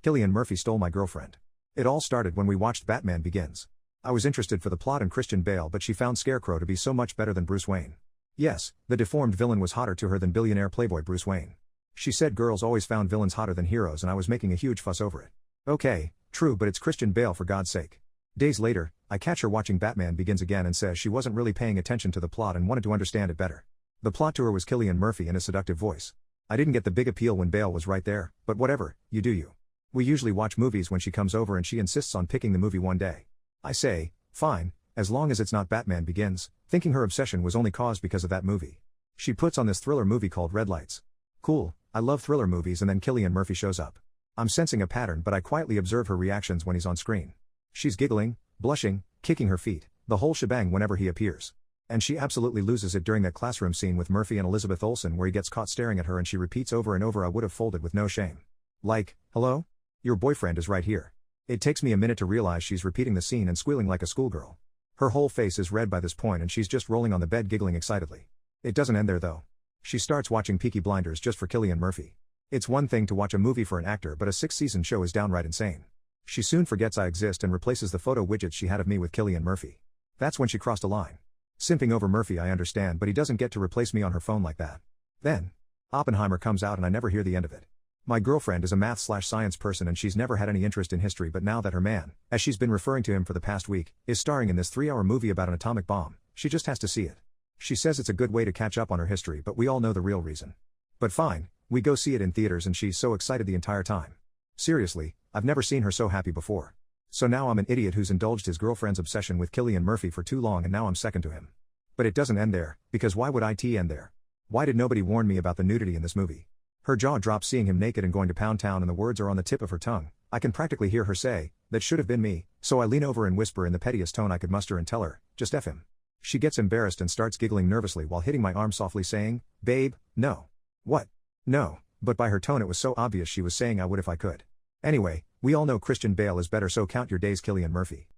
Killian Murphy stole my girlfriend. It all started when we watched Batman Begins. I was interested for the plot and Christian Bale, but she found Scarecrow to be so much better than Bruce Wayne. Yes, the deformed villain was hotter to her than billionaire playboy Bruce Wayne. She said girls always found villains hotter than heroes and I was making a huge fuss over it. Okay, true, but it's Christian Bale for God's sake. Days later, I catch her watching Batman Begins again and says she wasn't really paying attention to the plot and wanted to understand it better. The plot to her was Killian Murphy and his seductive voice. I didn't get the big appeal when Bale was right there, but whatever, you do you. We usually watch movies when she comes over and she insists on picking the movie one day. I say, fine, as long as it's not Batman Begins, thinking her obsession was only caused because of that movie. She puts on this thriller movie called Red Lights. Cool, I love thriller movies, and then Killian Murphy shows up. I'm sensing a pattern, but I quietly observe her reactions when he's on screen. She's giggling, blushing, kicking her feet, the whole shebang whenever he appears. And she absolutely loses it during that classroom scene with Murphy and Elizabeth Olsen where he gets caught staring at her and she repeats over and over, "I would have folded," with no shame. Like, hello? Your boyfriend is right here. It takes me a minute to realize she's repeating the scene and squealing like a schoolgirl. Her whole face is red by this point and she's just rolling on the bed giggling excitedly. It doesn't end there though. She starts watching Peaky Blinders just for Killian Murphy. It's one thing to watch a movie for an actor, but a 6-season show is downright insane. She soon forgets I exist and replaces the photo widget she had of me with Killian Murphy. That's when she crossed a line. Simping over Murphy I understand, but he doesn't get to replace me on her phone like that. Then Oppenheimer comes out and I never hear the end of it. My girlfriend is a math/science person and she's never had any interest in history, but now that her man, as she's been referring to him for the past week, is starring in this 3-hour movie about an atomic bomb, she just has to see it. She says it's a good way to catch up on her history, but we all know the real reason. But fine, we go see it in theaters and she's so excited the entire time. Seriously, I've never seen her so happy before. So now I'm an idiot who's indulged his girlfriend's obsession with Killian Murphy for too long and now I'm second to him. But it doesn't end there, because why would it end there? Why did nobody warn me about the nudity in this movie? Her jaw drops seeing him naked and going to Pound Town and the words are on the tip of her tongue. I can practically hear her say, "That should have been me," so I lean over and whisper in the pettiest tone I could muster and tell her, "Just F him." She gets embarrassed and starts giggling nervously while hitting my arm softly saying, "Babe, no." What? No, but by her tone it was so obvious she was saying I would if I could. Anyway, we all know Christian Bale is better, so count your days, Killian Murphy.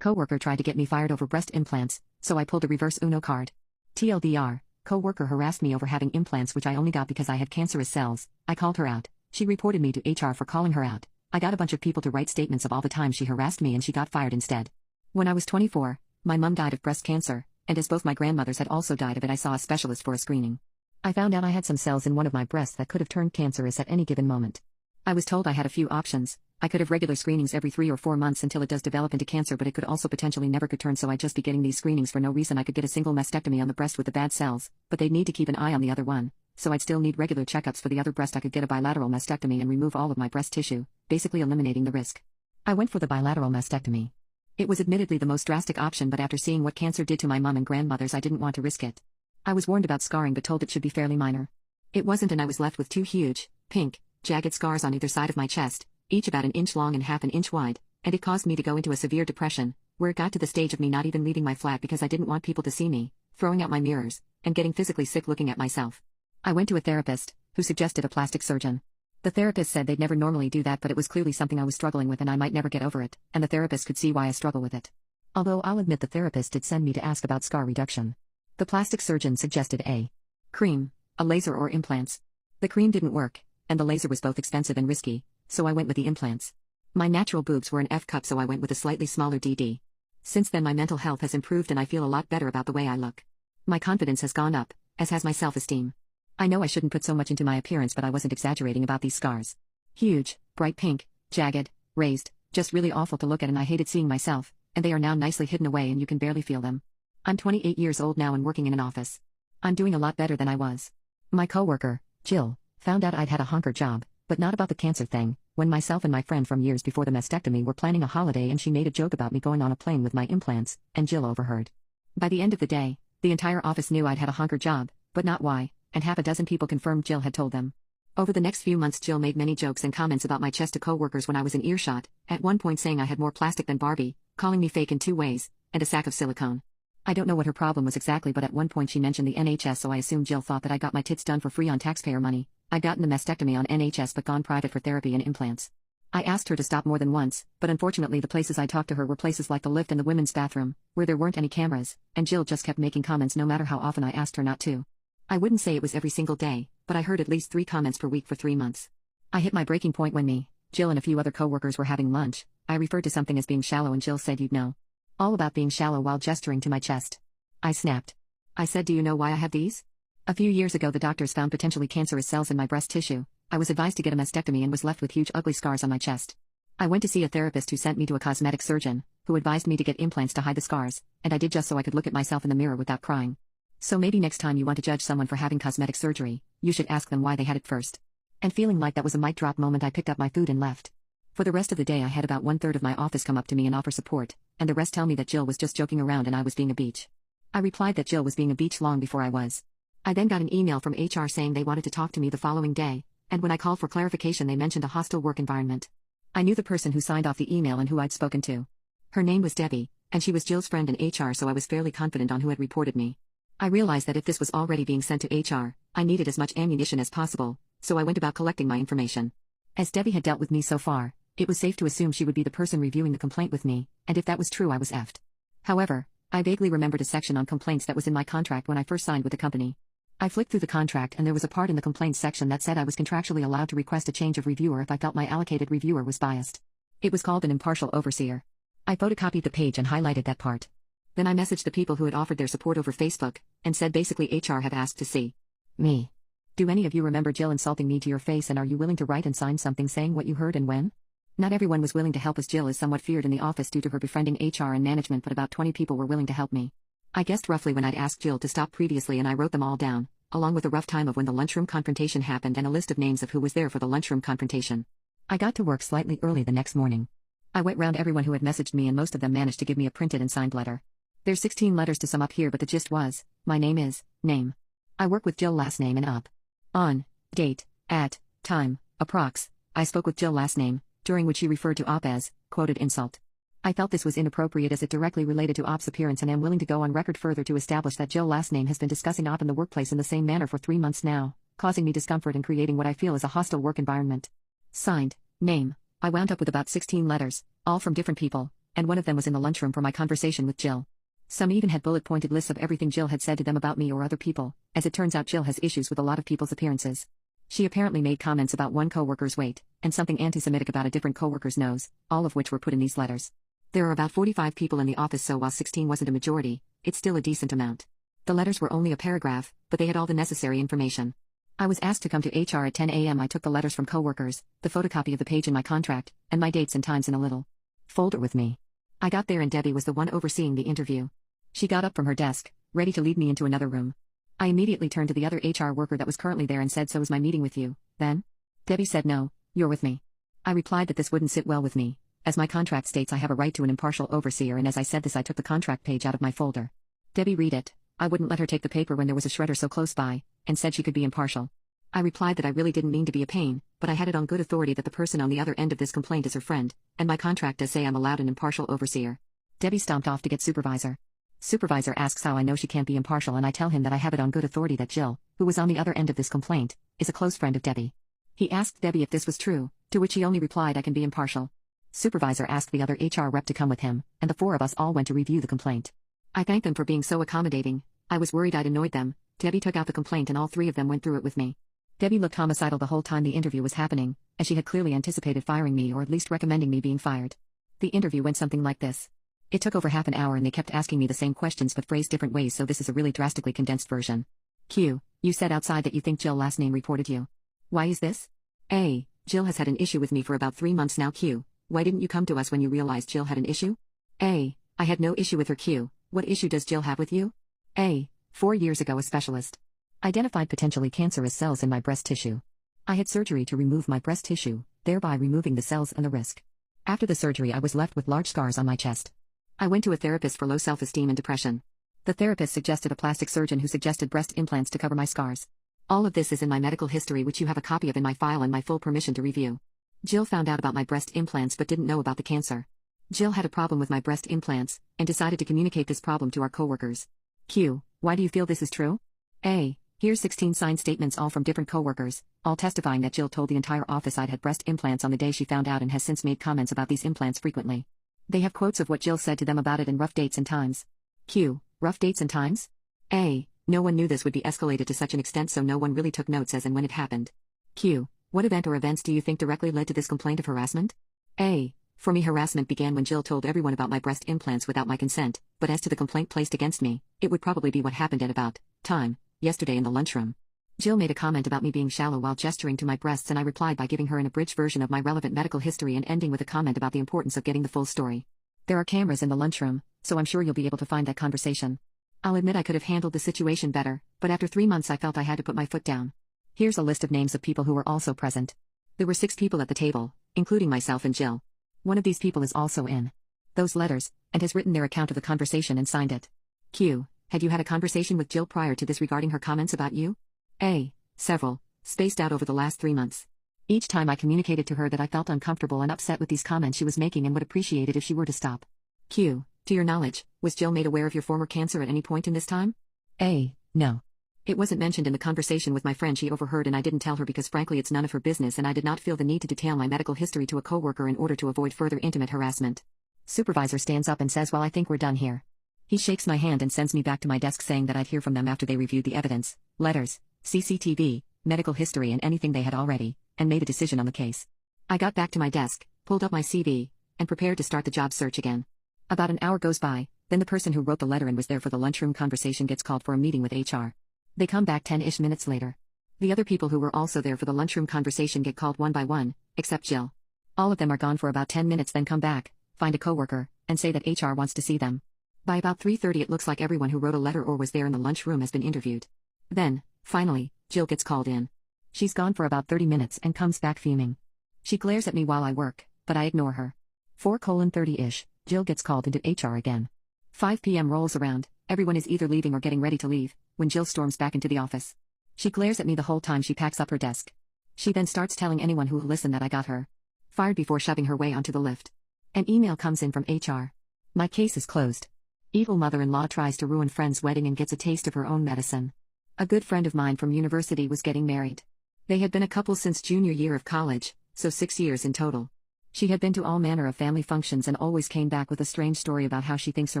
Coworker tried to get me fired over breast implants, so I pulled a reverse Uno card. TLDR, coworker harassed me over having implants which I only got because I had cancerous cells. I called her out. She reported me to HR for calling her out. I got a bunch of people to write statements of all the time she harassed me and she got fired instead. When I was 24, my mom died of breast cancer, and as both my grandmothers had also died of it, I saw a specialist for a screening. I found out I had some cells in one of my breasts that could have turned cancerous at any given moment. I was told I had a few options. I could have regular screenings every 3 or 4 months until it does develop into cancer, but it could also potentially never could turn, so I'd just be getting these screenings for no reason. I could get a single mastectomy on the breast with the bad cells, but they'd need to keep an eye on the other one, so I'd still need regular checkups for the other breast. I could get a bilateral mastectomy and remove all of my breast tissue, basically eliminating the risk. I went for the bilateral mastectomy. It was admittedly the most drastic option, but after seeing what cancer did to my mom and grandmothers, I didn't want to risk it. I was warned about scarring but told it should be fairly minor. It wasn't, and I was left with 2 huge, pink, jagged scars on either side of my chest, each about 1 inch long and half an inch wide, and it caused me to go into a severe depression, where it got to the stage of me not even leaving my flat because I didn't want people to see me, throwing out my mirrors, and getting physically sick looking at myself. I went to a therapist, who suggested a plastic surgeon. The therapist said they'd never normally do that, but it was clearly something I was struggling with and I might never get over it, and the therapist could see why I struggle with it. Although I'll admit the therapist did send me to ask about scar reduction. The plastic surgeon suggested a cream, a laser, or implants. The cream didn't work, and the laser was both expensive and risky, so I went with the implants. My natural boobs were an F cup, so I went with a slightly smaller DD. Since then my mental health has improved and I feel a lot better about the way I look. My confidence has gone up, as has my self-esteem. I know I shouldn't put so much into my appearance, but I wasn't exaggerating about these scars. Huge, bright pink, jagged, raised, just really awful to look at, and I hated seeing myself, and they are now nicely hidden away and you can barely feel them. I'm 28 years old now and working in an office. I'm doing a lot better than I was. My coworker, Jill, found out I'd had a honker job, but not about the cancer thing, when myself and my friend from years before the mastectomy were planning a holiday and she made a joke about me going on a plane with my implants, and Jill overheard. By the end of the day, the entire office knew I'd had a honker job, but not why, and half a dozen people confirmed Jill had told them. Over the next few months Jill made many jokes and comments about my chest to coworkers when I was in earshot, at one point saying I had more plastic than Barbie, calling me fake in 2 ways, and a sack of silicone. I don't know what her problem was exactly, but at one point she mentioned the NHS, so I assumed Jill thought that I got my tits done for free on taxpayer money. I'd gotten the mastectomy on NHS but gone private for therapy and implants. I asked her to stop more than once, but unfortunately the places I talked to her were places like the lift and the women's bathroom, where there weren't any cameras, and Jill just kept making comments no matter how often I asked her not to. I wouldn't say it was every single day, but I heard at least 3 comments per week for 3 months. I hit my breaking point when Jill and a few other coworkers were having lunch. I referred to something as being shallow and Jill said you'd know all about being shallow while gesturing to my chest. I snapped. I said, do you know why I have these? A few years ago the doctors found potentially cancerous cells in my breast tissue. I was advised to get a mastectomy and was left with huge ugly scars on my chest. I went to see a therapist who sent me to a cosmetic surgeon, who advised me to get implants to hide the scars, and I did just so I could look at myself in the mirror without crying. So maybe next time you want to judge someone for having cosmetic surgery, you should ask them why they had it first. And feeling like that was a mic drop moment, I picked up my food and left. For the rest of the day I had about 1/3 of my office come up to me and offer support, and the rest tell me that Jill was just joking around and I was being a beach. I replied that Jill was being a beach long before I was. I then got an email from HR saying they wanted to talk to me the following day, and when I called for clarification they mentioned a hostile work environment. I knew the person who signed off the email and who I'd spoken to. Her name was Debbie, and she was Jill's friend in HR, so I was fairly confident on who had reported me. I realized that if this was already being sent to HR, I needed as much ammunition as possible, so I went about collecting my information. As Debbie had dealt with me so far, it was safe to assume she would be the person reviewing the complaint with me, and if that was true I was effed. However, I vaguely remembered a section on complaints that was in my contract when I first signed with the company. I flicked through the contract and there was a part in the complaints section that said I was contractually allowed to request a change of reviewer if I felt my allocated reviewer was biased. It was called an impartial overseer. I photocopied the page and highlighted that part. Then I messaged the people who had offered their support over Facebook, and said basically HR have asked to see me. Do any of you remember Jill insulting me to your face, and are you willing to write and sign something saying what you heard and when? Not everyone was willing to help, as Jill is somewhat feared in the office due to her befriending HR and management, but about 20 people were willing to help me. I guessed roughly when I'd asked Jill to stop previously and I wrote them all down, along with a rough time of when the lunchroom confrontation happened and a list of names of who was there for the lunchroom confrontation. I got to work slightly early the next morning. I went round everyone who had messaged me and most of them managed to give me a printed and signed letter. There's 16 letters to sum up here, but the gist was, my name is, name. I work with Jill last name and up. On, date, at, time, approx. I spoke with Jill last name, during which she referred to op as, quoted insult. I felt this was inappropriate as it directly related to op's appearance and am willing to go on record further to establish that Jill last name has been discussing op in the workplace in the same manner for 3 months now, causing me discomfort and creating what I feel is a hostile work environment. Signed, name. I wound up with about 16 letters, all from different people, and one of them was in the lunchroom for my conversation with Jill. Some even had bullet-pointed lists of everything Jill had said to them about me or other people. As it turns out, Jill has issues with a lot of people's appearances. She apparently made comments about one coworker's weight, and something anti-Semitic about a different coworker's nose, all of which were put in these letters. There are about 45 people in the office, so while 16 wasn't a majority, it's still a decent amount. The letters were only a paragraph, but they had all the necessary information. I was asked to come to HR at 10 a.m. I took the letters from coworkers, the photocopy of the page in my contract, and my dates and times in a little folder with me. I got there and Debbie was the one overseeing the interview. She got up from her desk, ready to lead me into another room. I immediately turned to the other HR worker that was currently there and said, "So is my meeting with you, then?" Debbie said, "No, you're with me." I replied that this wouldn't sit well with me, as my contract states I have a right to an impartial overseer, and as I said this I took the contract page out of my folder. Debbie read it. I wouldn't let her take the paper when there was a shredder so close by, and said she could be impartial. I replied that I really didn't mean to be a pain, but I had it on good authority that the person on the other end of this complaint is her friend, and my contract does say I'm allowed an impartial overseer. Debbie stomped off to get supervisor. Supervisor asks how I know she can't be impartial, and I tell him that I have it on good authority that Jill, who was on the other end of this complaint, is a close friend of Debbie. He asked Debbie if this was true, to which he only replied I can be impartial. Supervisor asked the other HR rep to come with him, and the 4 of us all went to review the complaint. I thanked them for being so accommodating. I was worried I'd annoyed them. Debbie took out the complaint and all 3 of them went through it with me. Debbie looked homicidal the whole time the interview was happening, as she had clearly anticipated firing me or at least recommending me being fired. The interview went something like this. It took over half an hour and they kept asking me the same questions but phrased different ways, so this is a really drastically condensed version. Q. You said outside that you think Jill last name reported you. Why is this? A. Jill has had an issue with me for about 3 months now. Q. Why didn't you come to us when you realized Jill had an issue? A. I had no issue with her. Q. What issue does Jill have with you? A. 4 years ago a specialist identified potentially cancerous cells in my breast tissue. I had surgery to remove my breast tissue, thereby removing the cells and the risk. After the surgery I was left with large scars on my chest. I went to a therapist for low self-esteem and depression. The therapist suggested a plastic surgeon who suggested breast implants to cover my scars. All of this is in my medical history, which you have a copy of in my file and my full permission to review. Jill found out about my breast implants but didn't know about the cancer. Jill had a problem with my breast implants, and decided to communicate this problem to our coworkers. Q. Why do you feel this is true? A. Here's 16 signed statements, all from different coworkers, all testifying that Jill told the entire office I'd had breast implants on the day she found out and has since made comments about these implants frequently. They have quotes of what Jill said to them about it and rough dates and times. Q. Rough dates and times? A. No one knew this would be escalated to such an extent, so no one really took notes as and when it happened. Q. What event or events do you think directly led to this complaint of harassment? A. For me, harassment began when Jill told everyone about my breast implants without my consent, but as to the complaint placed against me, it would probably be what happened at about time yesterday in the lunchroom. Jill made a comment about me being shallow while gesturing to my breasts, and I replied by giving her an abridged version of my relevant medical history and ending with a comment about the importance of getting the full story. There are cameras in the lunchroom, so I'm sure you'll be able to find that conversation. I'll admit I could have handled the situation better, but after 3 months I felt I had to put my foot down. Here's a list of names of people who were also present. There were 6 people at the table, including myself and Jill. One of these people is also in those letters, and has written their account of the conversation and signed it. Q. Had you had a conversation with Jill prior to this regarding her comments about you? A. Several, spaced out over the last 3 months. Each time I communicated to her that I felt uncomfortable and upset with these comments she was making and would appreciate it if she were to stop. Q. To your knowledge, was Jill made aware of your former cancer at any point in this time? A. No. It wasn't mentioned in the conversation with my friend she overheard, and I didn't tell her because frankly it's none of her business, and I did not feel the need to detail my medical history to a coworker in order to avoid further intimate harassment. Supervisor stands up and says, "Well, I think we're done here." He shakes my hand and sends me back to my desk saying that I'd hear from them after they reviewed the evidence, letters, CCTV, medical history and anything they had already, and made a decision on the case. I got back to my desk, pulled up my CV, and prepared to start the job search again. About an hour goes by, then the person who wrote the letter and was there for the lunchroom conversation gets called for a meeting with HR. They come back 10-ish minutes later. The other people who were also there for the lunchroom conversation get called one by one, except Jill. All of them are gone for about 10 minutes, then come back, find a coworker, and say that HR wants to see them. By about 3:30 it looks like everyone who wrote a letter or was there in the lunchroom has been interviewed. Then, finally, Jill gets called in. She's gone for about 30 minutes and comes back fuming. She glares at me while I work, but I ignore her. 4:30-ish, Jill gets called into HR again. 5 p.m. rolls around, everyone is either leaving or getting ready to leave, when Jill storms back into the office. She glares at me the whole time she packs up her desk. She then starts telling anyone who will listen that I got her fired before shoving her way onto the lift. An email comes in from HR. My case is closed. Evil mother-in-law tries to ruin friend's wedding and gets a taste of her own medicine. A good friend of mine from university was getting married. They had been a couple since junior year of college, so 6 years in total. She had been to all manner of family functions and always came back with a strange story about how she thinks her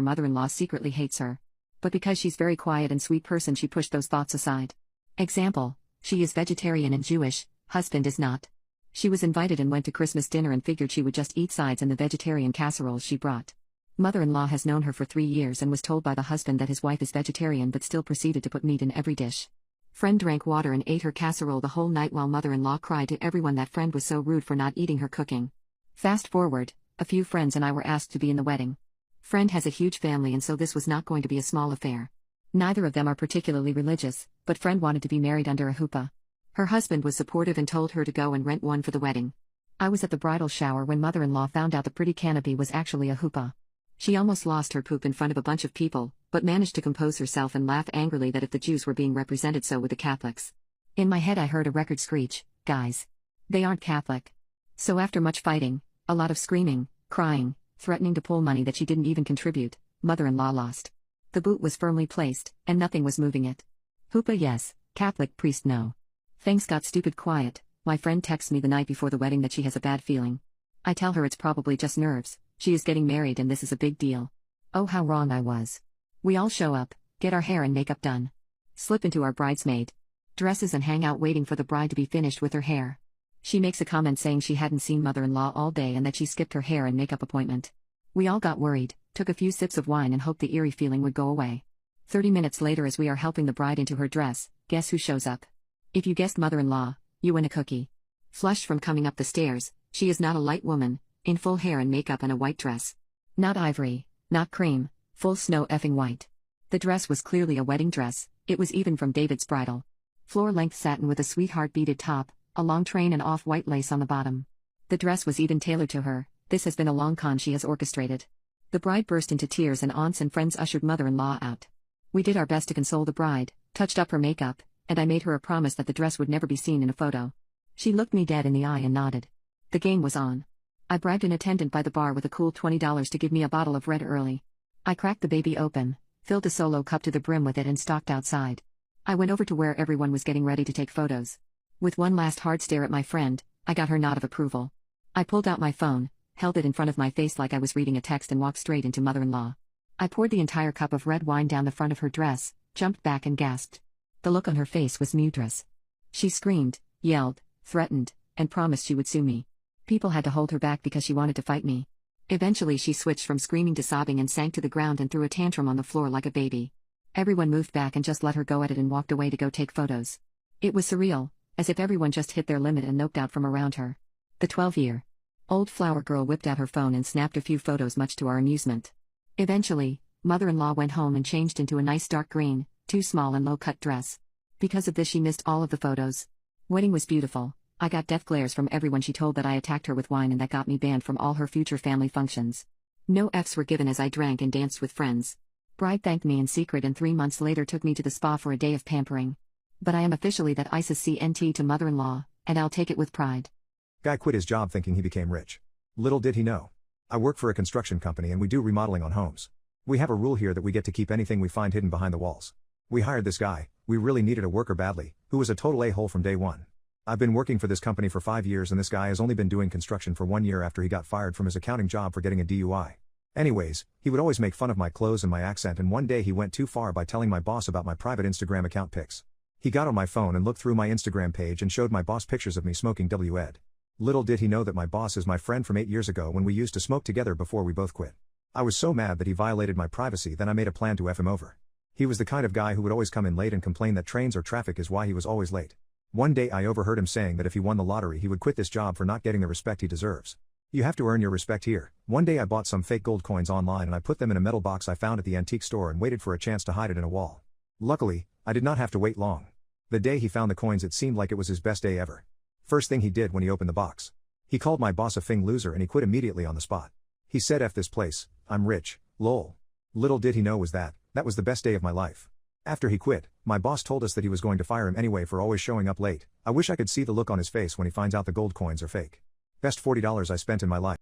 mother-in-law secretly hates her. But because she's very quiet and sweet person, she pushed those thoughts aside. Example, she is vegetarian and Jewish, husband is not. She was invited and went to Christmas dinner and figured she would just eat sides and the vegetarian casseroles she brought. Mother-in-law has known her for 3 years and was told by the husband that his wife is vegetarian but still proceeded to put meat in every dish. Friend drank water and ate her casserole the whole night while mother-in-law cried to everyone that friend was so rude for not eating her cooking. Fast forward, a few friends and I were asked to be in the wedding. Friend has a huge family and so this was not going to be a small affair. Neither of them are particularly religious, but friend wanted to be married under a huppah. Her husband was supportive and told her to go and rent one for the wedding. I was at the bridal shower when mother-in-law found out the pretty canopy was actually a huppah. She almost lost her poop in front of a bunch of people, but managed to compose herself and laugh angrily that if the Jews were being represented so would the Catholics. In my head I heard a record screech, guys. They aren't Catholic. So after much fighting, a lot of screaming, crying, threatening to pull money that she didn't even contribute, mother-in-law lost. The boot was firmly placed, and nothing was moving it. Huppah yes, Catholic priest no. Things got stupid quiet. My friend texts me the night before the wedding that she has a bad feeling. I tell her it's probably just nerves, she is getting married and this is a big deal. Oh how wrong I was. We all show up, get our hair and makeup done. Slip into our bridesmaid dresses and hang out waiting for the bride to be finished with her hair. She makes a comment saying she hadn't seen mother-in-law all day and that she skipped her hair and makeup appointment. We all got worried, took a few sips of wine and hoped the eerie feeling would go away. 30 minutes later as we are helping the bride into her dress, guess who shows up? If you guessed mother-in-law, you win a cookie. Flushed from coming up the stairs, she is not a light woman, in full hair and makeup and a white dress. Not ivory, not cream, full snow effing white. The dress was clearly a wedding dress, it was even from David's bridal. Floor-length satin with a sweetheart beaded top, a long train and off-white lace on the bottom. The dress was even tailored to her. This has been a long con she has orchestrated. The bride burst into tears and aunts and friends ushered mother-in-law out. We did our best to console the bride, touched up her makeup, and I made her a promise that the dress would never be seen in a photo. She looked me dead in the eye and nodded. The game was on. I bribed an attendant by the bar with a cool $20 to give me a bottle of red early. I cracked the baby open, filled a solo cup to the brim with it and stalked outside. I went over to where everyone was getting ready to take photos. With one last hard stare at my friend, I got her nod of approval. I pulled out my phone, held it in front of my face like I was reading a text and walked straight into mother-in-law. I poured the entire cup of red wine down the front of her dress, jumped back and gasped. The look on her face was murderous. She screamed, yelled, threatened, and promised she would sue me. People had to hold her back because she wanted to fight me. Eventually she switched from screaming to sobbing and sank to the ground and threw a tantrum on the floor like a baby. Everyone moved back and just let her go at it and walked away to go take photos. It was surreal, as if everyone just hit their limit and noped out from around her. The 12-year-old flower girl whipped out her phone and snapped a few photos, much to our amusement. Eventually, mother-in-law went home and changed into a nice dark green, too small and low-cut dress. Because of this she missed all of the photos. Wedding was beautiful. I got death glares from everyone. She told that I attacked her with wine and that got me banned from all her future family functions. No Fs were given as I drank and danced with friends. Bride thanked me in secret and 3 months later took me to the spa for a day of pampering. But I am officially that ISIS CNT to mother-in-law, and I'll take it with pride. Guy quit his job thinking he became rich. Little did he know. I work for a construction company and we do remodeling on homes. We have a rule here that we get to keep anything we find hidden behind the walls. We hired this guy, we really needed a worker badly, who was a total a-hole from day one. I've been working for this company for 5 years and this guy has only been doing construction for 1 year after he got fired from his accounting job for getting a DUI. Anyways, he would always make fun of my clothes and my accent, and one day he went too far by telling my boss about my private Instagram account pics. He got on my phone and looked through my Instagram page and showed my boss pictures of me smoking weed. Little did he know that my boss is my friend from 8 years ago when we used to smoke together before we both quit. I was so mad that he violated my privacy, then I made a plan to F him over. He was the kind of guy who would always come in late and complain that trains or traffic is why he was always late. One day I overheard him saying that if he won the lottery he would quit this job for not getting the respect he deserves. You have to earn your respect here. One day I bought some fake gold coins online and I put them in a metal box I found at the antique store and waited for a chance to hide it in a wall. Luckily, I did not have to wait long. The day he found the coins it seemed like it was his best day ever. First thing he did when he opened the box. He called my boss a fing loser and he quit immediately on the spot. He said, "F this place, I'm rich, lol." Little did he know that was the best day of my life. After he quit, my boss told us that he was going to fire him anyway for always showing up late. I wish I could see the look on his face when he finds out the gold coins are fake. Best $40 I spent in my life.